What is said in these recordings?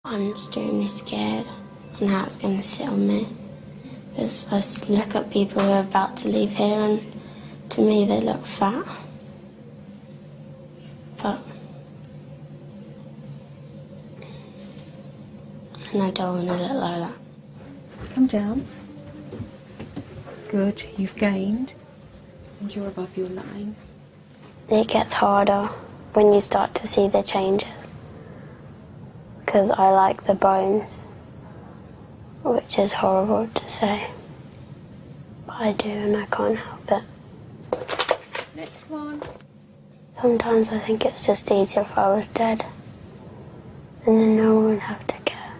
I'm extremely scared on how it's going to sit on me. Because I look at people who are about to leave here and to me they look fat. But... and I don't want to look like that. Come down. Good, you've gained. And you're above your line. It gets harder when you start to see the changes. Because I like the bones, which is horrible to say. But I do and I can't help it. Next one. Sometimes I think it's just easier if I was dead. And then no one would have to care.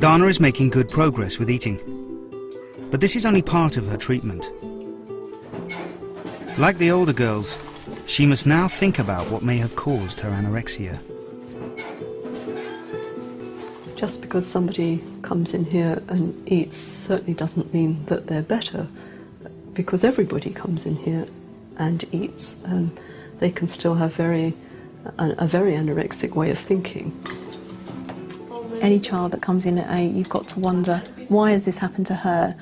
Dana is making good progress with eating. But this is only part of her treatment. Like the older girls, she must now think about what may have caused her anorexia. Just because somebody comes in here and eats certainly doesn't mean that they're better, because everybody comes in here and eats, and they can still have a very anorexic way of thinking. Any child that comes in at 8, you've got to wonder, why has this happened to her?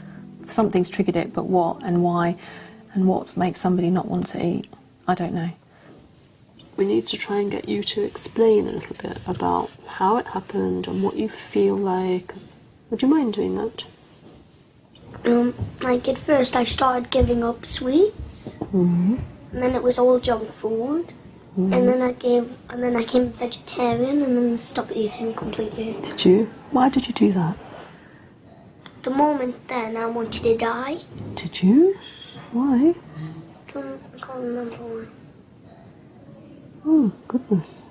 Something's triggered it, but what and why? And what makes somebody not want to eat? I don't know. We need to try and get you to explain a little bit about how it happened and what you feel like. Would you mind doing that? Like at first I started giving up sweets, and then it was all junk food, and then I became vegetarian, and then stopped eating completely. Did you? Why did you do that? The moment then I wanted to die. Did you? Why? I can't remember why. Oh, goodness.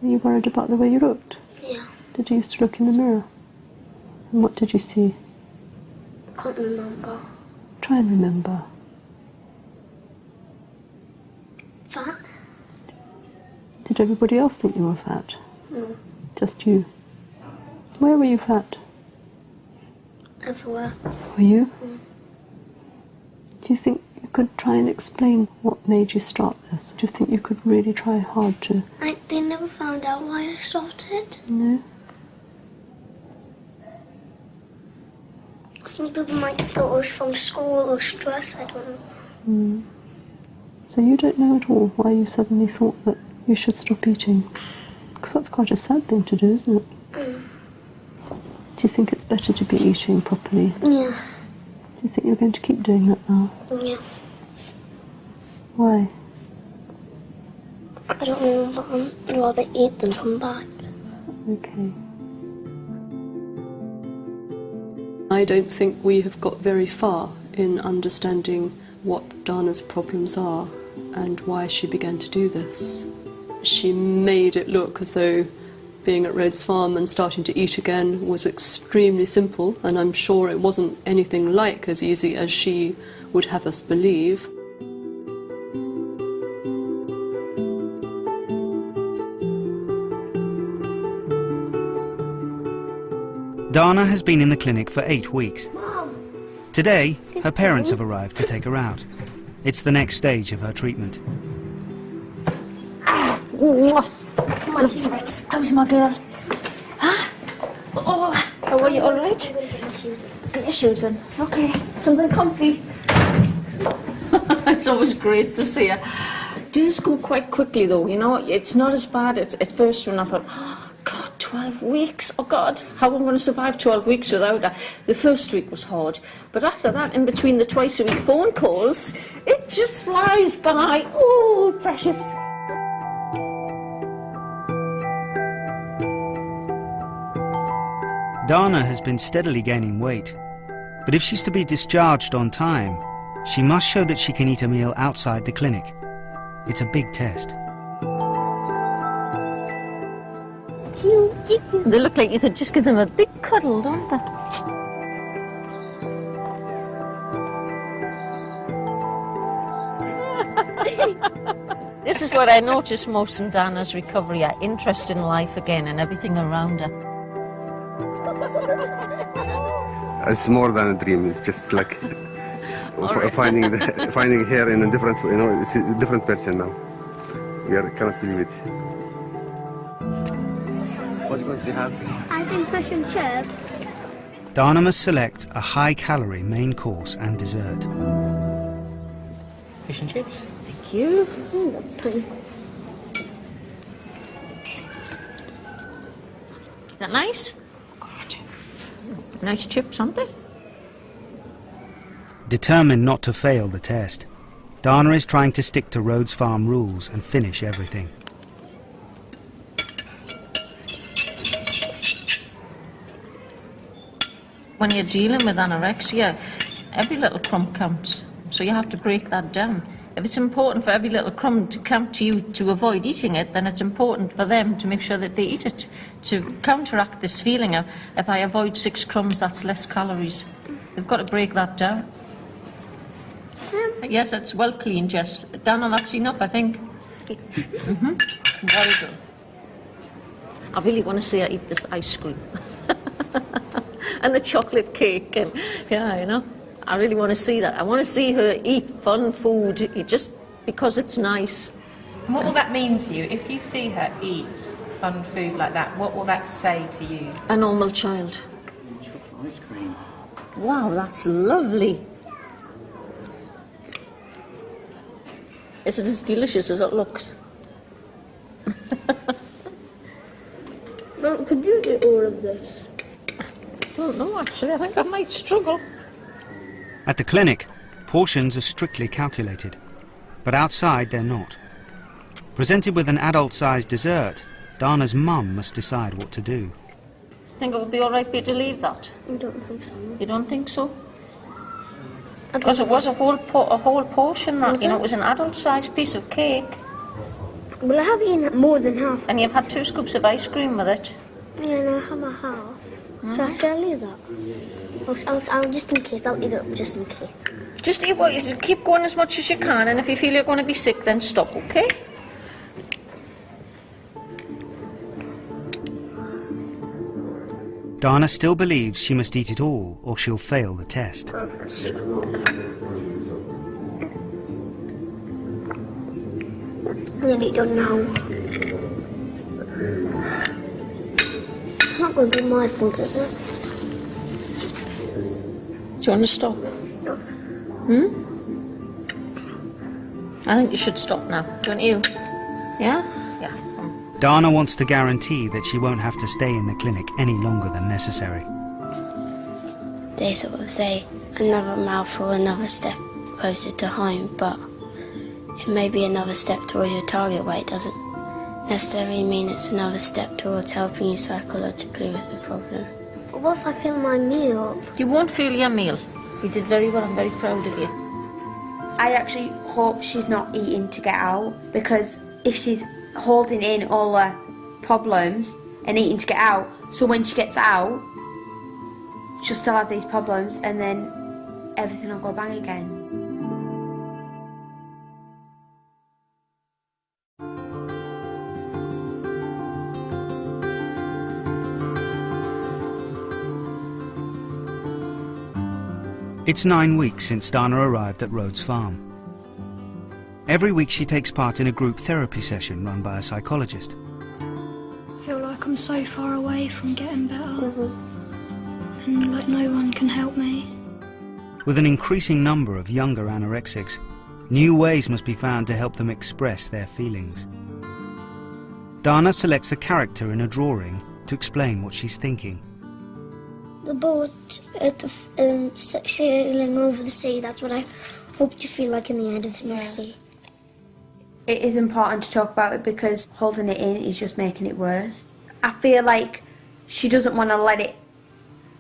Were you worried about the way you looked? Yeah. Did you used to look in the mirror? And what did you see? I can't remember. Try and remember. Fat? Did everybody else think you were fat? No. Just you? Where were you fat? Everywhere. Were you? Do you think you could try and explain what made you start this? Do you think you could really try hard to... They never found out why I started. No? Some people might have thought it was from school or stress, I don't know. So you don't know at all why you suddenly thought that you should stop eating? Because that's quite a sad thing to do, isn't it? Do you think it's better to be eating properly? Yeah. Do you think you're going to keep doing that now? Yeah. Why? I don't know, but I'd rather eat than come back. Okay. I don't think we have got very far in understanding what Dana's problems are and why she began to do this. She made it look as though being at Rhodes Farm and starting to eat again was extremely simple, and I'm sure it wasn't anything like as easy as she would have us believe. Dana has been in the clinic for 8 weeks. Mom. Today, her parents have arrived to take her out. It's the next stage of her treatment. Come on, Fritz. How's my girl? Huh? Oh, how are you? All right? Get your shoes on. Okay. Something comfy. It's always great to see her. Days go quite quickly, though. You know, it's not as bad at first when I thought, oh, God, 12 weeks. Oh, God, how am I going to survive 12 weeks without her? The first week was hard. But after that, in between the twice-a-week phone calls, it just flies by. Oh, precious. Dana has been steadily gaining weight, but if she's to be discharged on time, she must show that she can eat a meal outside the clinic. It's a big test. They look like you could just give them a big cuddle, don't they? This is what I notice most in Dana's recovery, her interest in life again and everything around her. It's more than a dream, it's just like finding her in a different, it's a different person now. Cannot believe it. What are you going to have? I think fish and chips. Dana must select a high-calorie main course and dessert. Fish and chips. Thank you. Oh, that's tiny. Is that nice? God. Nice chips, aren't they? Determined not to fail the test, Dana is trying to stick to Rhodes Farm rules and finish everything. When you're dealing with anorexia, every little crumb counts. So you have to break that down. If it's important for every little crumb to count to you to avoid eating it, then it's important for them to make sure that they eat it, to counteract this feeling of, if I avoid 6 crumbs, that's less calories. They've got to break that down. Yes, it's well cleaned, Jess. Dana, that's enough, I think. Very good. I really want to see her eat this ice cream. And the chocolate cake, and yeah, you know, I really want to see that. I want to see her eat fun food, just because it's nice. And what will that mean to you? If you see her eat fun food like that, what will that say to you? A normal child. Ice cream. Wow, that's lovely. Is it as delicious as it looks? Mom, could you do all of this? I don't know, actually. I think I might struggle. At the clinic, portions are strictly calculated, but outside they're not. Presented with an adult-sized dessert, Dana's mum must decide what to do. Think it would be all right for you to leave that? I don't think so. You don't think so? Because it was a whole portion, that, you know, it was an adult-sized piece of cake. Well, I have eaten more than half. And you've had 2 scoops of ice cream with it. Yeah, no, I have a half. So should I leave that? I'll just in case, I'll eat it up just in case. Just eat what you keep going as much as you can, and if you feel you're going to be sick, then stop, okay? Dana still believes she must eat it all or she'll fail the test. I'm gonna eat it now. It's not going to be my fault, is it? Do you want to stop? No. I think you should stop now, don't you? Yeah? Yeah. Dana wants to guarantee that she won't have to stay in the clinic any longer than necessary. They sort of say another mouthful, another step closer to home, but it may be another step towards your target weight. Doesn't necessarily mean it's another step towards helping you psychologically with the problem. But what if I fill my meal up? You won't feel your meal. You did very well. I'm very proud of you. I actually hope she's not eating to get out, because if she's holding in all her problems and eating to get out, so when she gets out, she'll still have these problems, and then everything will go bang again. It's 9 weeks since Dana arrived at Rhodes Farm. Every week she takes part in a group therapy session run by a psychologist. I feel like I'm so far away from getting better, and like no one can help me. With an increasing number of younger anorexics, new ways must be found to help them express their feelings. Dana selects a character in a drawing to explain what she's thinking. The boat sailing over the sea, that's what I hope to feel like in the end of the sea. It is important to talk about it, because holding it in is just making it worse. I feel like she doesn't want to let it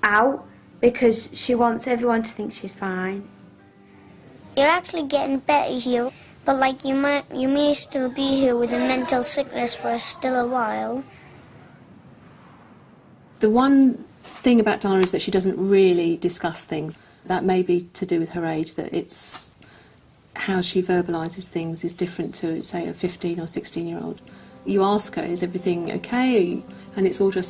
out because she wants everyone to think she's fine. You're actually getting better here, but like you may still be here with a mental sickness for still a while. The one thing about Dana is that she doesn't really discuss things. That may be to do with her age, that it's how she verbalises things is different to, say, a 15 or 16-year-old. You ask her, is everything okay? And it's all just